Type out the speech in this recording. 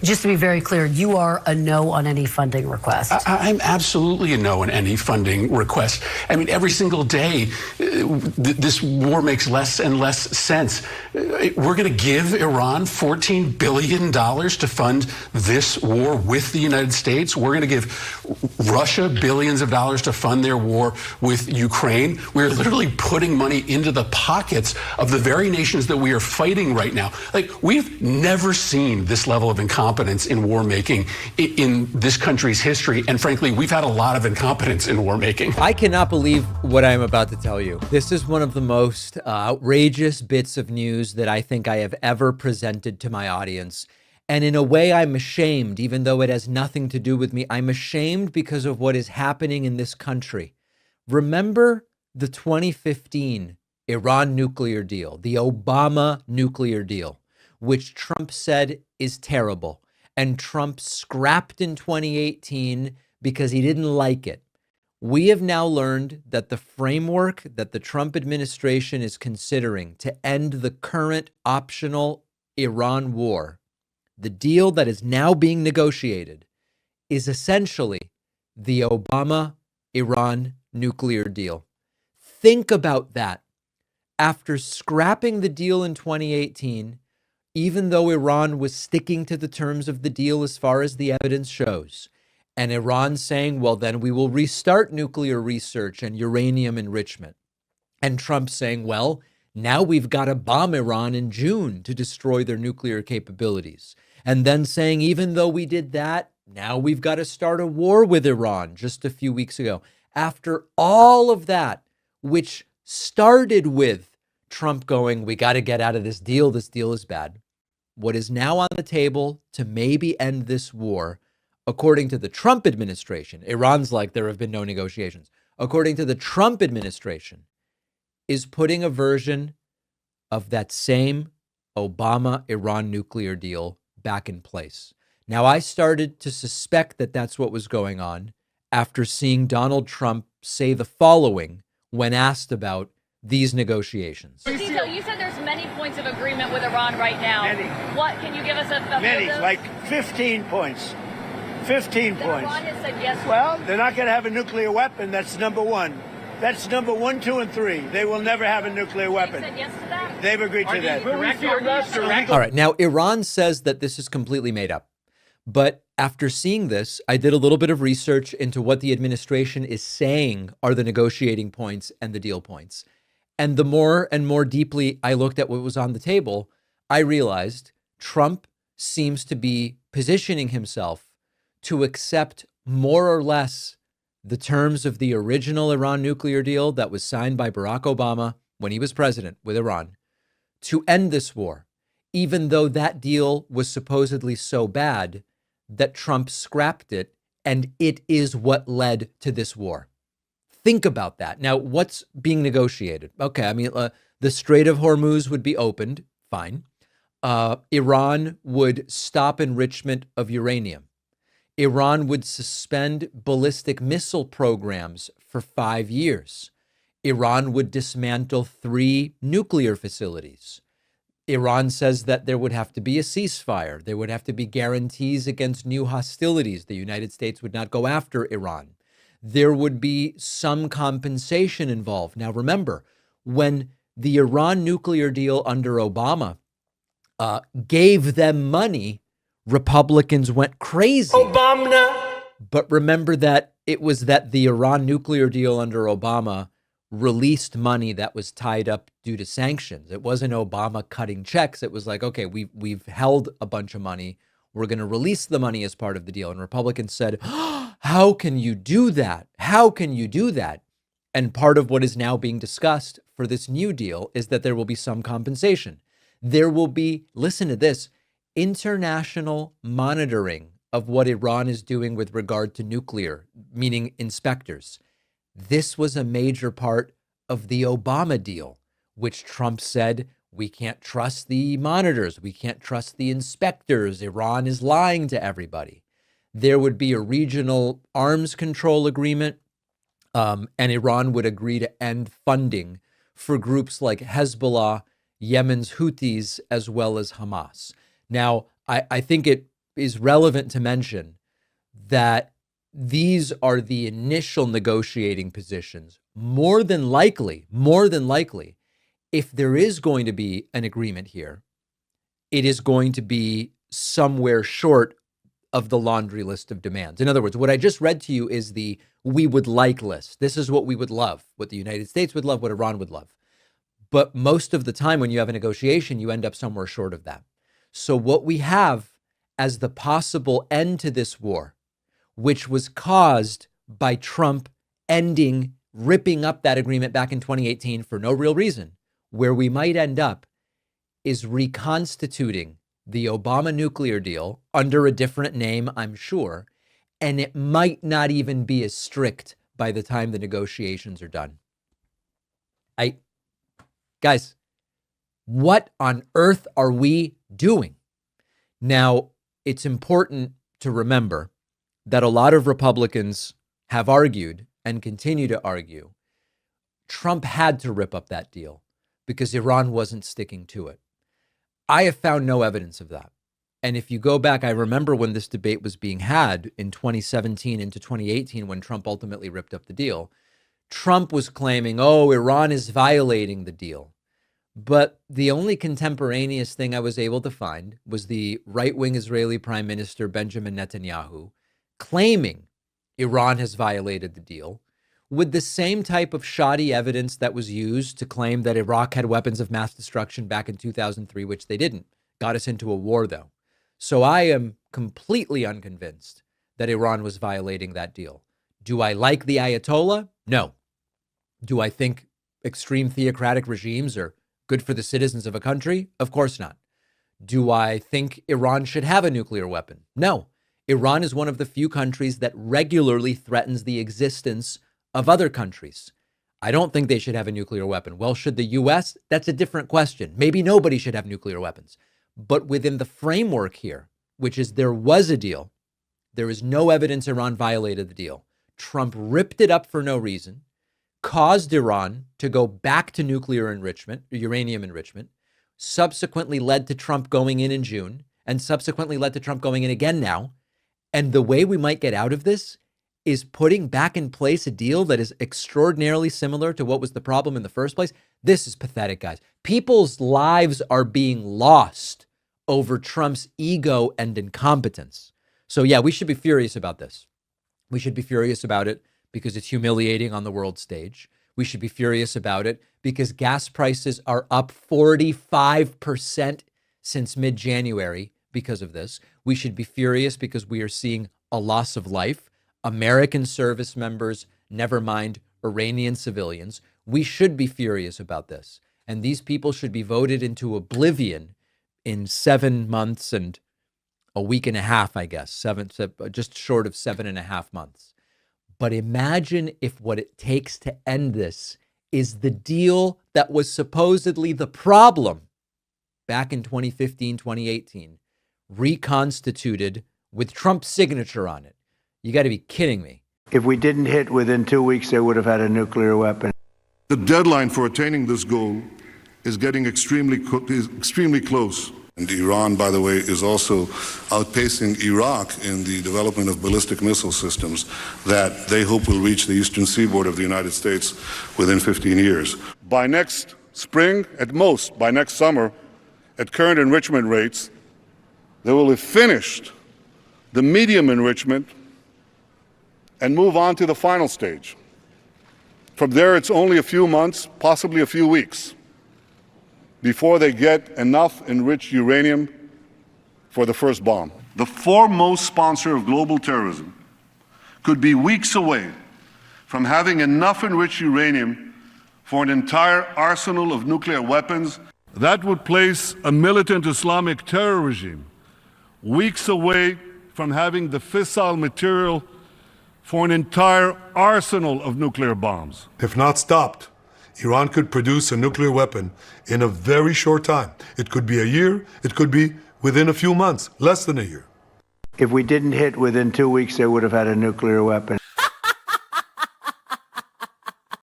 Just to be very clear, you are a no on any funding request. I'm absolutely a no on any funding request. I mean, every single day, this war makes less and less sense. We're going to give Iran $14 billion to fund this war with the United States. We're going to give Russia billions of dollars to fund their war with Ukraine. We're literally putting money into the pockets of the very nations that we are fighting right now. Like, we've never seen this level of incompetence in war making in this country's history. And frankly, we've had a lot of incompetence in war making. I cannot believe what I'm about to tell you. This is one of the most outrageous bits of news that I think I have ever presented to my audience. And in a way, I'm ashamed, even though it has nothing to do with me. I'm ashamed because of what is happening in this country. Remember the 2015 Iran nuclear deal, the Obama nuclear deal, which Trump said is terrible. And Trump scrapped in 2018 because he didn't like it. We have now learned that the framework that the Trump administration is considering to end the current optional Iran war, the deal that is now being negotiated, is essentially the Obama-Iran nuclear deal. Think about that. After scrapping the deal in 2018, even though Iran was sticking to the terms of the deal as far as the evidence shows, and Iran saying, well, then we will restart nuclear research and uranium enrichment. And Trump saying, well, now we've got to bomb Iran in June to destroy their nuclear capabilities. And then saying, even though we did that, now we've got to start a war with Iran just a few weeks ago. After all of that, which started with Trump going, we got to get out of this deal is bad. What is now on the table to maybe end this war, according to the Trump administration, Iran's like there have been no negotiations, according to the Trump administration, is putting a version of that same Obama-Iran nuclear deal back in place. Now, I started to suspect that that's what was going on after seeing Donald Trump say the following when asked about these negotiations. Tito, you said there's many points of agreement with Iran right now. Many. What, can you give us a Many, like 15 points. 15 points. Iran has said yes. Well, they're not going to have a nuclear weapon. That's number one. That's number 1, 2, and 3. They will never have a nuclear weapon. They said yes to that? They've agreed to that. All right. Now, Iran says that this is completely made up. But after seeing this, I did a little bit of research into what the administration is saying are the negotiating points and the deal points. And the more and more deeply I looked at what was on the table, I realized Trump seems to be positioning himself to accept more or less the terms of the original Iran nuclear deal that was signed by Barack Obama when he was president with Iran to end this war, even though that deal was supposedly so bad that Trump scrapped it, and it is what led to this war. Think about that. Now, what's being negotiated? Okay, I mean, the Strait of Hormuz would be opened, fine. Iran would stop enrichment of uranium. Iran would suspend ballistic missile programs for 5 years. Iran would dismantle 3 nuclear facilities. Iran says that there would have to be a ceasefire. There would have to be guarantees against new hostilities. The United States would not go after Iran. There would be some compensation involved. Now, remember, when the Iran nuclear deal under Obama gave them money, Republicans went crazy. Obama. But remember that it was that the Iran nuclear deal under Obama released money that was tied up due to sanctions. It wasn't Obama cutting checks. It was like, okay, we've held a bunch of money. We're going to release the money as part of the deal. And Republicans said, how can you do that? How can you do that? And part of what is now being discussed for this new deal is that there will be some compensation. There will be, listen to this, international monitoring of what Iran is doing with regard to nuclear, meaning inspectors. This was a major part of the Obama deal, which Trump said, we can't trust the monitors. We can't trust the inspectors. Iran is lying to everybody. There would be a regional arms control agreement, and Iran would agree to end funding for groups like Hezbollah, Yemen's Houthis, as well as Hamas. Now, I think it is relevant to mention that these are the initial negotiating positions. More than likely, if there is going to be an agreement here, it is going to be somewhere short of the laundry list of demands. In other words, what I just read to you is the we would like list. This is what we would love, what the United States would love, what Iran would love. But most of the time when you have a negotiation, you end up somewhere short of that. So what we have as the possible end to this war, which was caused by Trump ripping up that agreement back in 2018 for no real reason, where we might end up is reconstituting the Obama nuclear deal under a different name, I'm sure, and it might not even be as strict by the time the negotiations are done. Guys, what on earth are we doing? Now, it's important to remember that a lot of Republicans have argued and continue to argue Trump had to rip up that deal because Iran wasn't sticking to it. I have found no evidence of that. And if you go back, I remember when this debate was being had in 2017 into 2018, when Trump ultimately ripped up the deal, Trump was claiming, oh, Iran is violating the deal. But the only contemporaneous thing I was able to find was the right-wing Israeli Prime Minister Benjamin Netanyahu claiming Iran has violated the deal with the same type of shoddy evidence that was used to claim that Iraq had weapons of mass destruction back in 2003, which they didn't. Got us into a war, though. So I am completely unconvinced that Iran was violating that deal. Do I like the Ayatollah? No. Do I think extreme theocratic regimes are good for the citizens of a country? Of course not. Do I think Iran should have a nuclear weapon? No. Iran is one of the few countries that regularly threatens the existence of other countries. I don't think they should have a nuclear weapon. Well, should the U.S.? That's a different question. Maybe nobody should have nuclear weapons. But within the framework here, which is there was a deal, there is no evidence Iran violated the deal. Trump ripped it up for no reason, caused Iran to go back to nuclear enrichment, uranium enrichment, subsequently led to Trump going in June, and subsequently led to Trump going in again now. And the way we might get out of this is putting back in place a deal that is extraordinarily similar to what was the problem in the first place. This is pathetic, guys. People's lives are being lost over Trump's ego and incompetence. So yeah, we should be furious about this. We should be furious about it because it's humiliating on the world stage. We should be furious about it because gas prices are up 45% since mid-January because of this. We should be furious because we are seeing a loss of life. American service members, never mind Iranian civilians. We should be furious about this. And these people should be voted into oblivion in 7 months and a week and a half, I guess, just short of 7.5 months. But imagine if what it takes to end this is the deal that was supposedly the problem back in 2015, 2018, reconstituted with Trump's signature on it. You got to be kidding me. If we didn't hit within 2 weeks, they would have had a nuclear weapon. The deadline for attaining this goal is getting extremely close. And Iran, by the way, is also outpacing Iraq in the development of ballistic missile systems that they hope will reach the eastern seaboard of the United States within 15 years. By next spring, at most, by next summer, at current enrichment rates, they will have finished the medium enrichment and move on to the final stage. From there, it's only a few months, possibly a few weeks, before they get enough enriched uranium for the first bomb. The foremost sponsor of global terrorism could be weeks away from having enough enriched uranium for an entire arsenal of nuclear weapons. That would place a militant Islamic terror regime weeks away from having the fissile material for an entire arsenal of nuclear bombs. If not stopped, Iran could produce a nuclear weapon in a very short time. It could be a year, it could be within a few months, less than a year. If we didn't hit within 2 weeks, they would have had a nuclear weapon.